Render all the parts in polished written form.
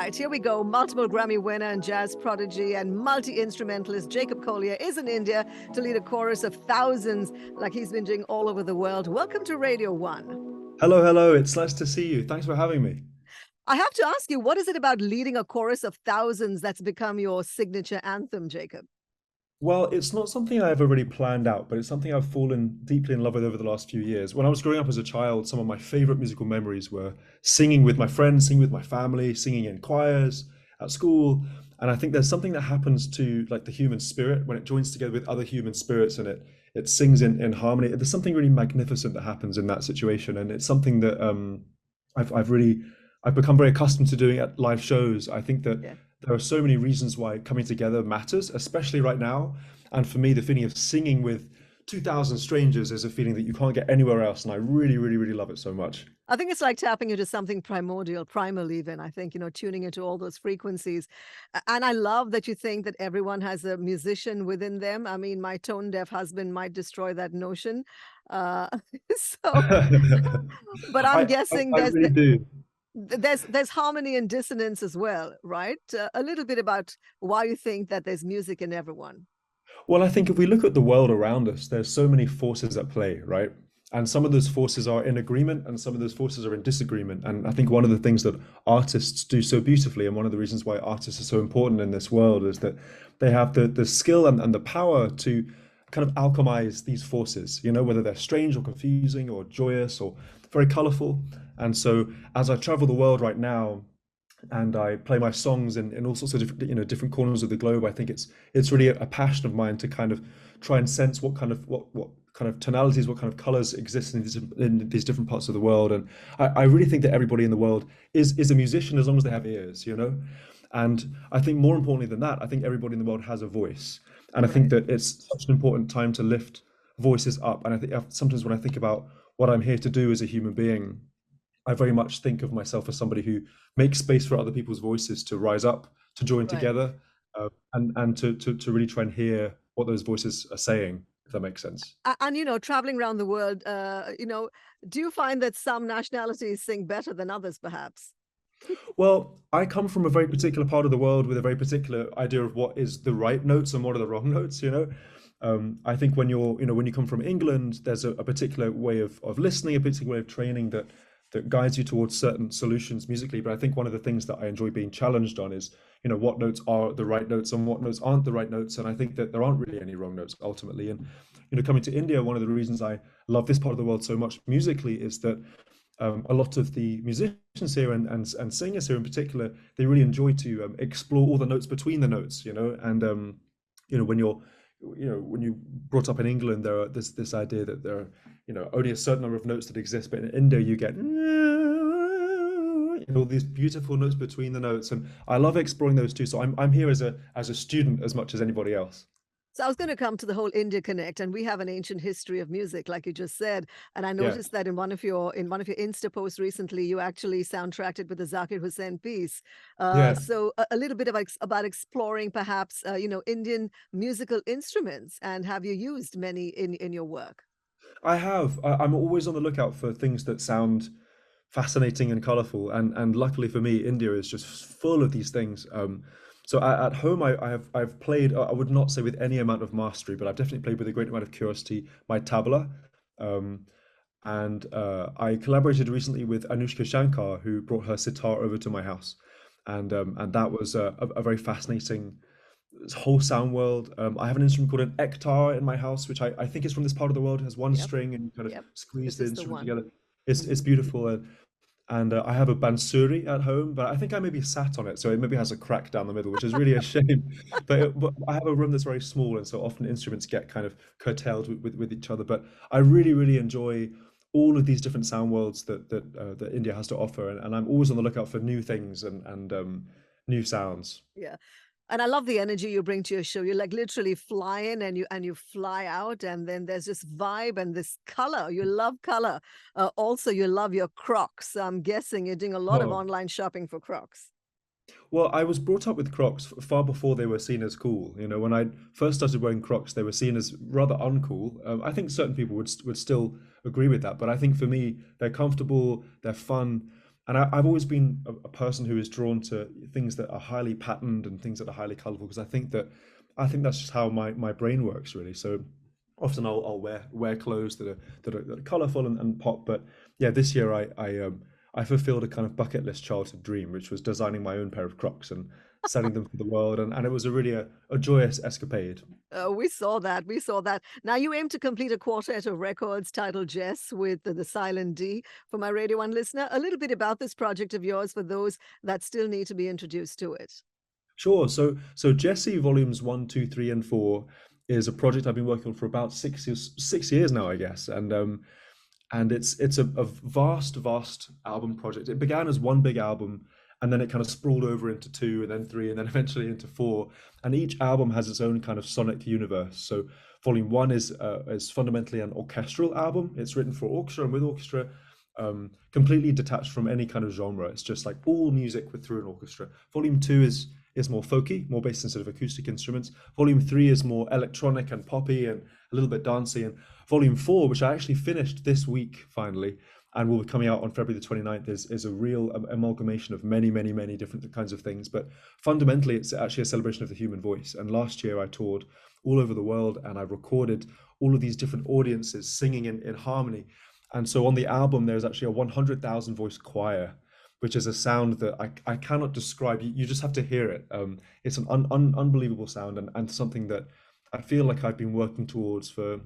right, here we go. Multiple Grammy winner and jazz prodigy and multi-instrumentalist JACOB Collier is in India to lead a chorus of thousands like he's been doing all over the world. Welcome to Radio 1. Hello, hello. It's nice to see you. Thanks for having me. I have to ask you, what is it about leading a chorus of thousands that's become your signature anthem, JACOB? Well, it's not something I ever really planned out, but it's something I've fallen deeply in love with over the last few years. When I was growing up as a child, some of my favorite musical memories were singing with my friends, singing with my family, singing in choirs at school. And I think there's something that happens to like the human spirit when it joins together with other human spirits and it sings in harmony. There's something really magnificent that happens in that situation. And it's something that I've become very accustomed to doing at live shows. I think that Yeah. there are so many reasons why coming together matters, especially right now. And for me, the feeling of singing with 2,000 strangers is a feeling that you can't get anywhere else. And I really, really, really love it so much. I think it's like tapping into something primordial, primal even. I think, tuning into all those frequencies. And I love that you think that everyone has a musician within them. I mean, my tone deaf husband might destroy that notion. Uh, so, but I'm guessing I really do. there's harmony and dissonance as well, right? A little bit about why you think that there's music in everyone. Well, I think if we look at the world around us, there's so many forces at play, right? And some of those forces are in agreement and some of those forces are in disagreement. And I think one of the things that artists do so beautifully, and one of the reasons why artists are so important in this world, is that they have the skill and the power to kind of alchemize these forces, whether they're strange or confusing or joyous or very colorful. And so as I travel the world right now, and I play my songs in all sorts of different, different corners of the globe. I think it's really a passion of mine to kind of try and sense what kind of what kind of tonalities, what kind of colors exist in these different parts of the world. And I really think that everybody in the world is a musician as long as they have ears. And I think more importantly than that, I think everybody in the world has a voice. And I think Right. that it's such an important time to lift voices up. And I think sometimes when I think about what I'm here to do as a human being, I very much think of myself as somebody who makes space for other people's voices to rise up, to join Right. together, and to really try and hear what those voices are saying, if that makes sense. And traveling around the world, do you find that some nationalities sing better than others, perhaps? Well, I come from a very particular part of the world with a very particular idea of what is the right notes and what are the wrong notes. I think when you come from England, there's a particular way of listening, a particular way of training that guides you towards certain solutions musically. But I think one of the things that I enjoy being challenged on is, what notes are the right notes and what notes aren't the right notes. And I think that there aren't really any wrong notes ultimately. And, coming to India, one of the reasons I love this part of the world so much musically is that a lot of the musicians here and singers here in particular, they really enjoy to explore all the notes between the notes. And, when you brought up in England, there are this idea that there are, only a certain number of notes that exist, but in India you get all these beautiful notes between the notes, and I love exploring those too. So I'm here as a student as much as anybody else. So I was going to come to the whole India Connect, and we have an ancient history of music, like you just said. And I Yeah, noticed that in one of your Insta posts recently, you actually soundtracked it with the Zakir Hussain piece. yeah. So a little bit about exploring perhaps Indian musical instruments, and have you used many in your work? I have. I'm always on the lookout for things that sound fascinating and colorful, and luckily for me, India is just full of these things. So at home, I've played. I would not say with any amount of mastery, but I've definitely played with a great amount of curiosity. My tabla, um, and I collaborated recently with Anushka Shankar, who brought her sitar over to my house, and that was a very fascinating whole sound world. I have an instrument called an ektar in my house, which I think is from this part of the world. It has one Yep, string and you kind of yep. squeeze This the is the instrument one. together. It's Mhm. beautiful. And I have a bansuri at home, but I think I maybe sat on it, so it maybe has a crack down the middle, which is really a shame. But I have a room that's very small, and so often instruments get kind of curtailed with each other. But I really, really enjoy all of these different sound worlds that India has to offer, and I'm always on the lookout for new things and new sounds. Yeah. And I love the energy you bring to your show. You like literally fly in and you fly out, and then there's this vibe and this color. You love color. Also, you love your Crocs. So I'm guessing you're doing a lot of Oh. online shopping for Crocs. Well, I was brought up with Crocs far before they were seen as cool. When I first started wearing Crocs, they were seen as rather uncool. I think certain people would still agree with that, but I think for me, they're comfortable, they're fun, And I've always been a person who is drawn to things that are highly patterned and things that are highly colorful, because I think that's just how my brain works really. So often I'll wear clothes that are colorful and pop. But yeah, this year I fulfilled a kind of bucket list childhood dream, which was designing my own pair of Crocs and selling them for the world. And it was a joyous escapade. We saw that. We saw that. Now you aim to complete a quartet of records titled Jess with the silent D. For my Radio 1 listener, a little bit about this project of yours for those that still need to be introduced to it. Sure. So Djesse volumes one, two, three, and four is a project I've been working on for about 6 years now, I guess. And it's a vast album project. It began as one big album, and then it kind of sprawled over into two, and then three, and then eventually into four. And each album has its own kind of sonic universe. So volume one is fundamentally an orchestral album. It's written for orchestra and with orchestra, completely detached from any kind of genre. It's just like all music with through an orchestra. Volume two is more folky, more based in sort of acoustic instruments. Volume three is more electronic and poppy and a little bit dancey. And volume four, which I actually finished this week finally, and will be coming out on February the 29th, is a real amalgamation of many different kinds of things. But fundamentally, it's actually a celebration of the human voice. And last year I toured all over the world and I recorded all of these different audiences singing in harmony. And so on the album, there's actually a 100,000 voice choir, which is a sound that I cannot describe. You just have to hear it. It's an unbelievable sound, and something that I feel like I've been working towards for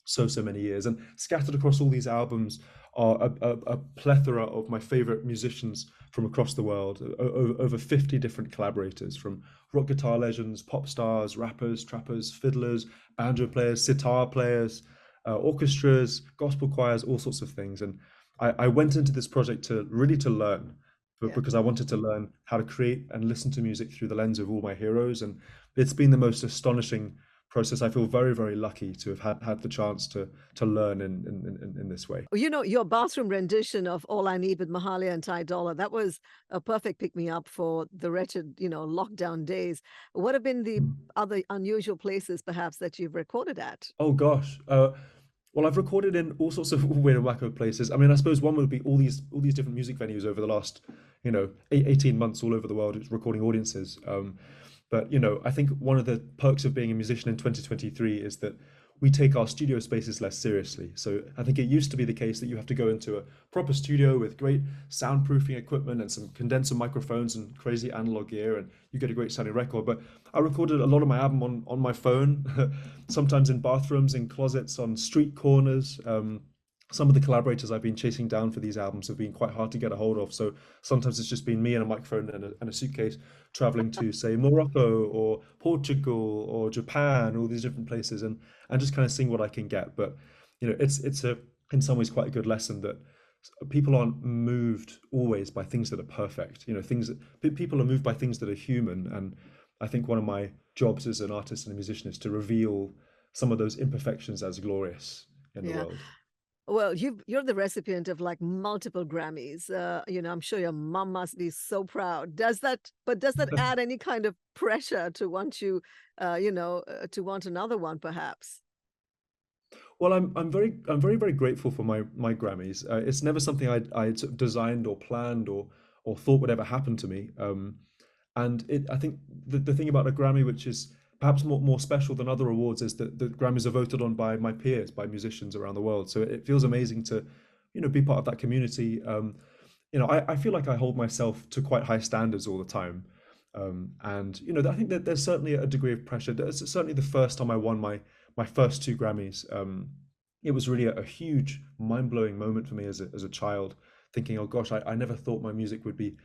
so many years. And scattered across all these albums are a plethora of my favorite musicians from across the world, over 50 different collaborators, from rock guitar legends, pop stars, rappers, trappers, fiddlers, banjo players, sitar players, orchestras, gospel choirs, all sorts of things. And I went into this project to learn, but Yeah. because I wanted to learn how to create and listen to music through the lens of all my heroes. And it's been the most astonishing process. I feel very lucky to have had the chance to learn in this way. You know, your bathroom rendition of All I Need with Mahalia and Ty Dolla, that was a perfect pick me up for the wretched, lockdown days. What have been the other unusual places perhaps that you've recorded at? Oh gosh. Well, I've recorded in all sorts of weird and wacko places. I mean, I suppose one would be all these different music venues over the last, 18 months all over the world, recording audiences. But I think one of the perks of being a musician in 2023 is that we take our studio spaces less seriously. So I think it used to be the case that you have to go into a proper studio with great soundproofing equipment and some condenser microphones and crazy analog gear, and you get a great sounding record. But I recorded a lot of my album on my phone, sometimes in bathrooms, in closets, on street corners. Some of the collaborators I've been chasing down for these albums have been quite hard to get a hold of. So sometimes it's just been me and a microphone and a suitcase traveling to, say, Morocco or Portugal or Japan, all these different places, and just kind of seeing what I can get. But it's a in some ways quite a good lesson that people aren't moved always by things that are perfect. Things that people are moved by things that are human. And I think one of my jobs as an artist and a musician is to reveal some of those imperfections as glorious in the Yeah. world. Well, you're the recipient of like multiple Grammys. I'm sure your mom must be so proud. Does that add any kind of pressure to want to want another one perhaps? Well, I'm very grateful for my Grammys. It's never something I sort of designed or planned or thought would ever happen to me. And I think the thing about a Grammy, which is perhaps more special than other awards, is that the Grammys are voted on by my peers, by musicians around the world. So it feels amazing to, be part of that community. I feel like I hold myself to quite high standards all the time. And I think that there's certainly a degree of pressure. Certainly the first time I won my first two Grammys, it was really a huge, mind-blowing moment for me as a child, thinking, oh gosh, I never thought my music would be,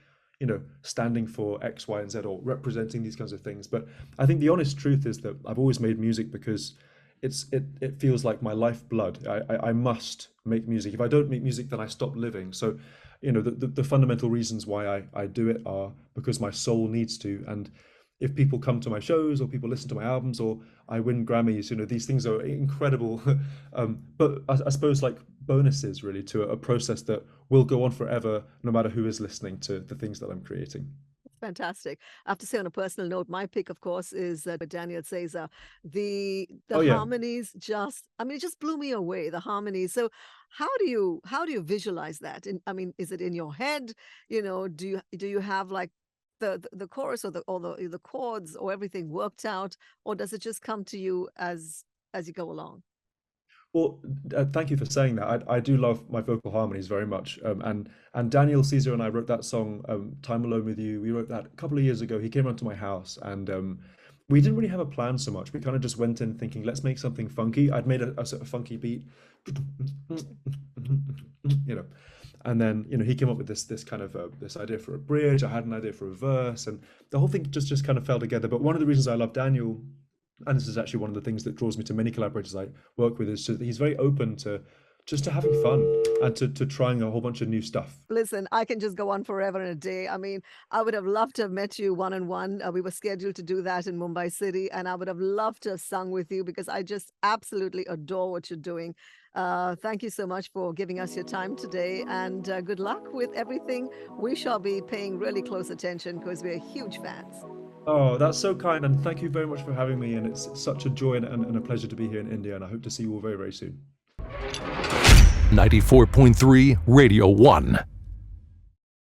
standing for X, Y, and Z or representing these kinds of things. But I think the honest truth is that I've always made music because it feels like my lifeblood. I must make music. If I don't make music, then I stop living. So, the fundamental reasons why I do it are because my soul needs to. And if people come to my shows or people listen to my albums or I win Grammys, these things are incredible. But I suppose like bonuses really to a process that will go on forever, no matter who is listening to the things that I'm creating. Fantastic. I have to say, on a personal note, my pick, of course, is Daniel Caesar. The Oh yeah. harmonies just, I mean, it just blew me away. The harmonies. So, how do you visualize that? I mean, is it in your head? Do you have like the chorus or the chords or everything worked out, or does it just come to you as you go along? Well, thank you for saying that. I do love my vocal harmonies very much. And Daniel Caesar and I wrote that song, "Time Alone with You." We wrote that a couple of years ago. He came around to my house, and we didn't really have a plan so much. We kind of just went in thinking, let's make something funky. I'd made a sort of funky beat, you know, and then he came up with this kind of this idea for a bridge. I had an idea for a verse, and the whole thing just kind of fell together. But one of the reasons I love Daniel, and this is actually one of the things that draws me to many collaborators I work with, is that he's very open to just to having fun and to trying a whole bunch of new stuff. Listen, I can just go on forever and a day. I mean, I would have loved to have met you one on one. We were scheduled to do that in Mumbai City, and I would have loved to have sung with you because I just absolutely adore what you're doing. Thank you so much for giving us your time today, and good luck with everything. We shall be paying really close attention because we're huge fans. Oh, that's so kind, and thank you very much for having me. And it's such a joy and a pleasure to be here in India, and I hope to see you all very, very soon. 94.3 Radio 1.